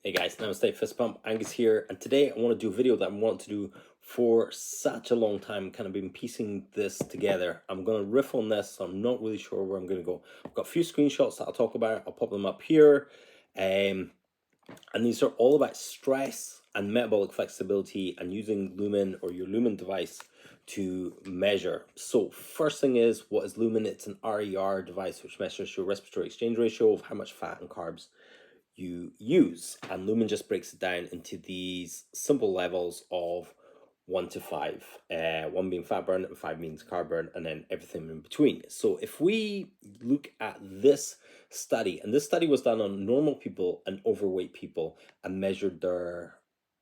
Hey guys, Namaste Fist Pump, Angus here, and today I want to do a video that I want to do for such a long time, kind of been piecing this together. I'm going to riff on this, so I'm not really sure where I'm going to go. I've got a few screenshots that I'll talk about, I'll pop them up here, and these are all about stress and metabolic flexibility and using Lumen or your Lumen device to measure. So first thing is, what is Lumen? It's an RER device which measures your respiratory exchange ratio of how much fat and carbs you use, and Lumen just breaks it down into these simple levels of 1 to 5, 1 being fat burn and 5 means carb burn, and then everything in between. So if we look at this study, and this study was done on normal people and overweight people and measured their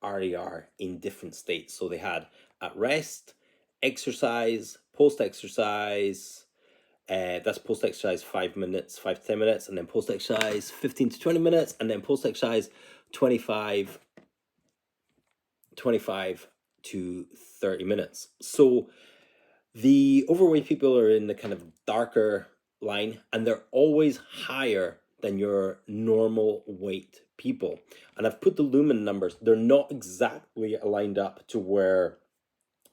RER in different states. So they had at rest, exercise, post-exercise, that's post-exercise 5 minutes, 5 to 10 minutes, and then post-exercise 15 to 20 minutes, and then post-exercise 25 to 30 minutes. So the overweight people are in the kind of darker line, and they're always higher than your normal weight people. And I've put the Lumen numbers. They're not exactly lined up to where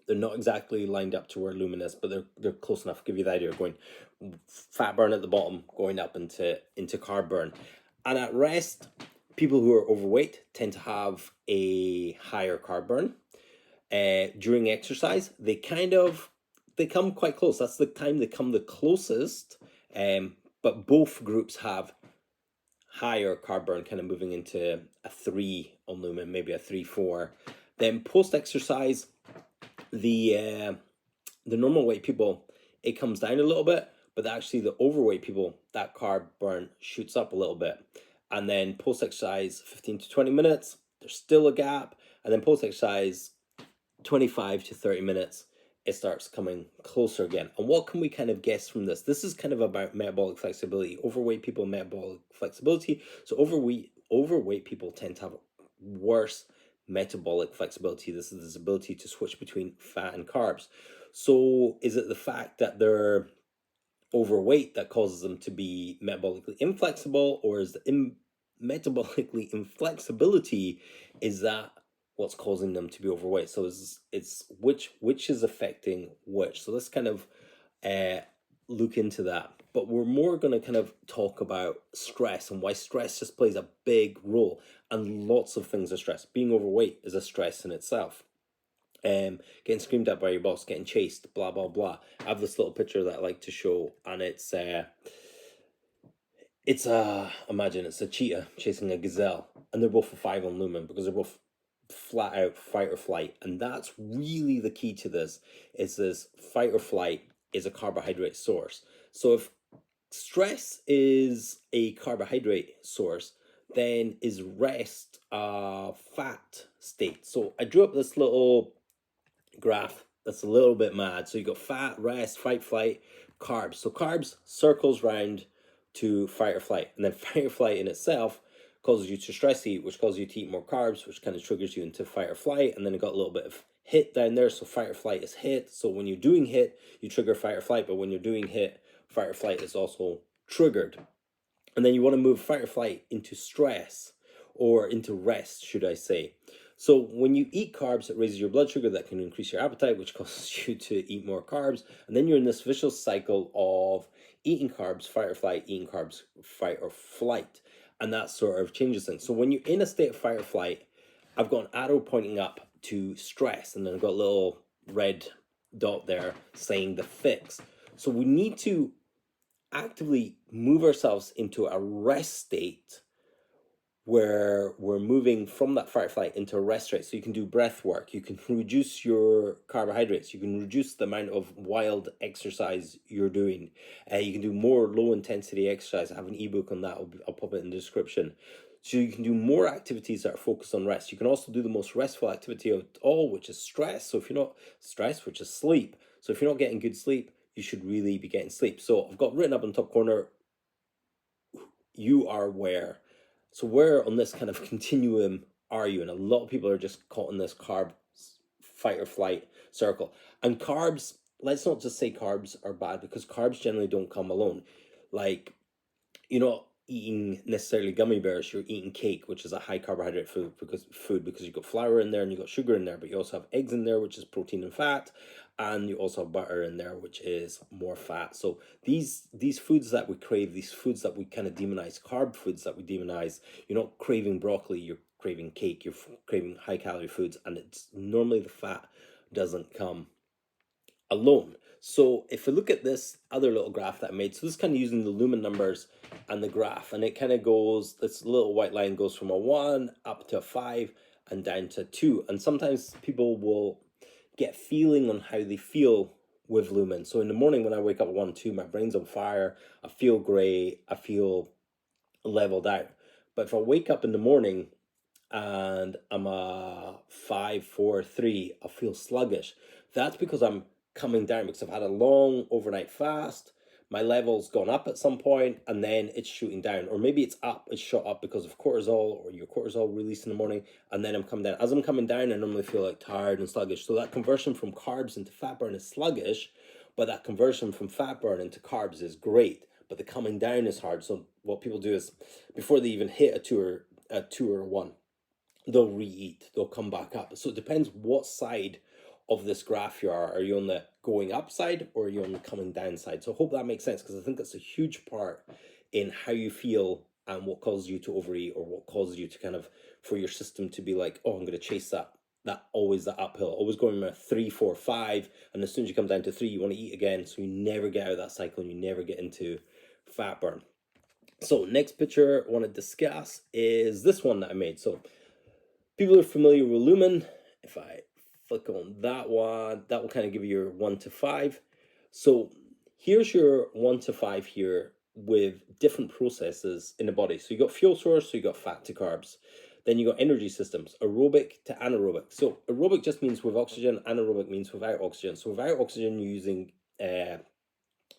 Lumen is, but they're close enough. Give you the idea of going fat burn at the bottom, going up into carb burn. And at rest, people who are overweight tend to have a higher carb burn. During exercise, they come quite close. That's the time they come the closest. But both groups have higher carb burn, kind of moving into a 3 on Lumen, maybe a 3-4. Then post-exercise, the normal weight people, it comes down a little bit, but actually the overweight people, that carb burn shoots up a little bit. And then post-exercise 15 to 20 minutes, there's still a gap. And then post-exercise 25 to 30 minutes, it starts coming closer again. And what can we kind of guess from this? This is kind of about metabolic flexibility. Overweight people, metabolic flexibility. So overweight people tend to have worse metabolic flexibility. This is this ability to switch between fat and carbs. So is it the fact that they're overweight that causes them to be metabolically inflexible, or is the metabolically inflexibility, is that what's causing them to be overweight? So it's which is affecting which. So let's kind of look into that. But we're more going to kind of talk about stress and why stress just plays a big role. And lots of things are stress. Being overweight is a stress in itself. Getting screamed at by your boss, getting chased, blah, blah, blah. I have this little picture that I like to show, and imagine it's a cheetah chasing a gazelle, and they're both a 5 on Lumen because they're both flat out fight or flight. And that's really the key to this, is this fight or flight is a carbohydrate source. So if stress is a carbohydrate source, then is rest a fat state? So I drew up this little graph that's a little bit mad. So you got fat, rest, fight, flight, carbs. So carbs circles round to fight or flight, and then fight or flight in itself causes you to stress eat, which causes you to eat more carbs, which kind of triggers you into fight or flight. And then it got a little bit of hit down there, so fight or flight is hit. So when you're doing hit, you trigger fight or flight, but when you're doing hit, fight or flight is also triggered. And then you want to move fight or flight into stress, or into rest, should I say. So when you eat carbs, it raises your blood sugar, that can increase your appetite, which causes you to eat more carbs. And then you're in this vicious cycle of eating carbs, fight or flight, eating carbs, fight or flight. And that sort of changes things. So when you're in a state of fight or flight, I've got an arrow pointing up to stress, and then I've got a little red dot there saying the fix. So we need to actively move ourselves into a rest state where we're moving from that fight or flight into a rest state. So you can do breath work, you can reduce your carbohydrates, you can reduce the amount of wild exercise you're doing, you can do more low intensity exercise. I have an ebook on that, I'll pop it in the description. So you can do more activities that are focused on rest. You can also do the most restful activity of all, which is stress. So if you're not stressed, which is sleep. So if you're not getting good sleep, you should really be getting sleep. So I've got written up in the top corner, you are where. So where on this kind of continuum are you? And a lot of people are just caught in this carb fight or flight circle. And carbs, let's not just say carbs are bad, because carbs generally don't come alone. Like, eating necessarily gummy bears, you're eating cake, which is a high carbohydrate because you've got flour in there and you've got sugar in there, but you also have eggs in there, which is protein and fat, and you also have butter in there, which is more fat. So these foods that we crave, these foods that we kind of demonize, carb foods that we demonize, you're not craving broccoli, you're craving cake, you're craving high calorie foods, and it's normally the fat doesn't come alone. So if we look at this other little graph that I made, so this is kind of using the Lumen numbers and the graph, and it kind of goes, this little white line goes from a 1 up to a 5 and down to 2. And sometimes people will get feeling on how they feel with Lumen. So in the morning when I wake up at 1, 2, my brain's on fire, I feel great, I feel leveled out. But if I wake up in the morning and I'm a 5, 4, 3, I feel sluggish. That's because I'm coming down, because I've had a long overnight fast, my level's gone up at some point, and then it's shooting down. Or maybe it's up, it's shot up because of cortisol, or your cortisol released in the morning, and then I'm coming down. As I'm coming down, I normally feel like tired and sluggish. So that conversion from carbs into fat burn is sluggish, but that conversion from fat burn into carbs is great. But the coming down is hard. So what people do is, before they even hit a 2 or a 1, they'll re-eat, they'll come back up. So it depends what side of this graph you are. Are you on the going up side, or are you on the coming down side? So I hope that makes sense, because I think that's a huge part in how you feel and what causes you to overeat, or what causes you to kind of, for your system to be like, oh, I'm going to chase that always that uphill, always going with 3, 4, 5, and as soon as you come down to 3, you want to eat again. So you never get out of that cycle, and you never get into fat burn. So next picture I want to discuss is this one that I made. So people are familiar with Lumen. If I click on that one, that will kind of give you your 1 to 5. So here's your 1 to 5 here with different processes in the body. So you got fuel source, so you got fat to carbs. Then you got energy systems, aerobic to anaerobic. So aerobic just means with oxygen, anaerobic means without oxygen. So without oxygen, you're using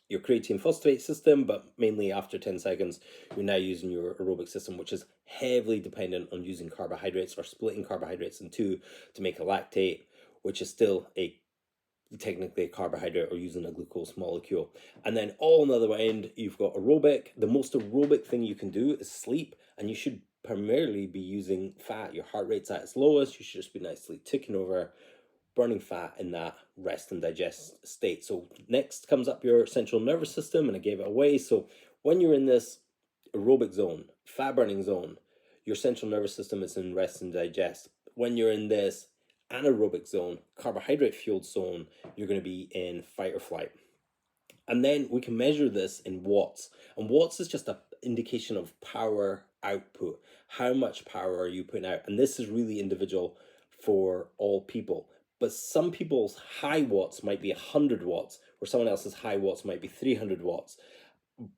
your creatine phosphate system, but mainly after 10 seconds, you're now using your aerobic system, which is heavily dependent on using carbohydrates or splitting carbohydrates in two to make a lactate, which is still technically a carbohydrate, or using a glucose molecule. And then all on the other end, you've got aerobic. The most aerobic thing you can do is sleep, and you should primarily be using fat. Your heart rate's at its lowest, you should just be nicely ticking over, burning fat in that rest and digest state. So next comes up your central nervous system, and I gave it away. So when you're in this aerobic zone, fat burning zone, your central nervous system is in rest and digest. When you're in this anaerobic zone, carbohydrate fueled zone, you're going to be in fight or flight. And then we can measure this in watts, and watts is just an indication of power output. How much power are you putting out? And this is really individual for all people. But some people's high watts might be 100 watts, or someone else's high watts might be 300 watts,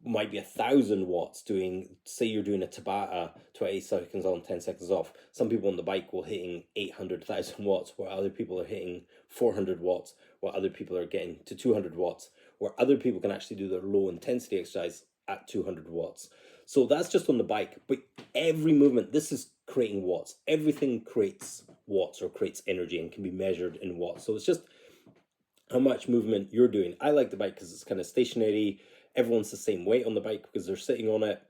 might be 1,000 watts. Doing, say you're doing a Tabata, 20 seconds on, 10 seconds off. Some people on the bike will hitting 800,000 watts, where other people are hitting 400 watts, where other people are getting to 200 watts, where other people can actually do their low intensity exercise at 200 watts. So that's just on the bike, but every movement, this is creating watts. Everything creates watts, or creates energy, and can be measured in watts. So it's just how much movement you're doing. I like the bike because it's kind of stationary. Everyone's the same weight on the bike because they're sitting on it.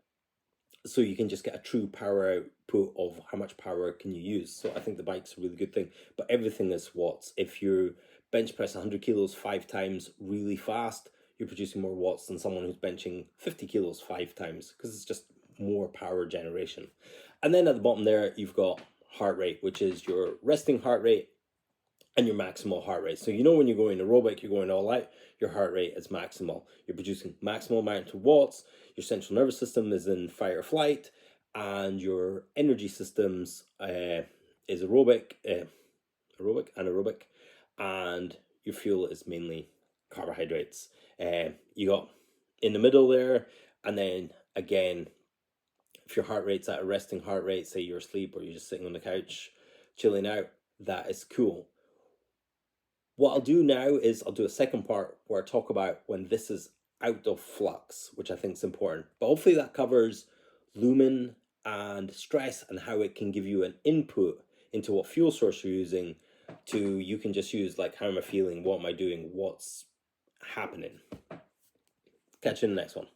So you can just get a true power output of how much power can you use. So I think the bike's a really good thing, but everything is watts. If you bench press 100 kilos 5 times really fast, you're producing more watts than someone who's benching 50 kilos 5 times, because it's just more power generation. And then at the bottom there, you've got heart rate, which is your resting heart rate and your maximal heart rate. So you know when you're going aerobic, you're going all out, your heart rate is maximal. You're producing maximal amount of watts, your central nervous system is in fight or flight, and your energy systems is aerobic, anaerobic, and your fuel is mainly carbohydrates. You got in the middle there, and then again, if your heart rate's at a resting heart rate, say you're asleep or you're just sitting on the couch chilling out, that is cool. What I'll do now is I'll do a second part where I talk about when this is out of flux, which I think is important. But hopefully that covers Lumen and stress, and how it can give you an input into what fuel source you're using. To, you can just use like, how am I feeling? What am I doing? What's happening? Catch you in the next one.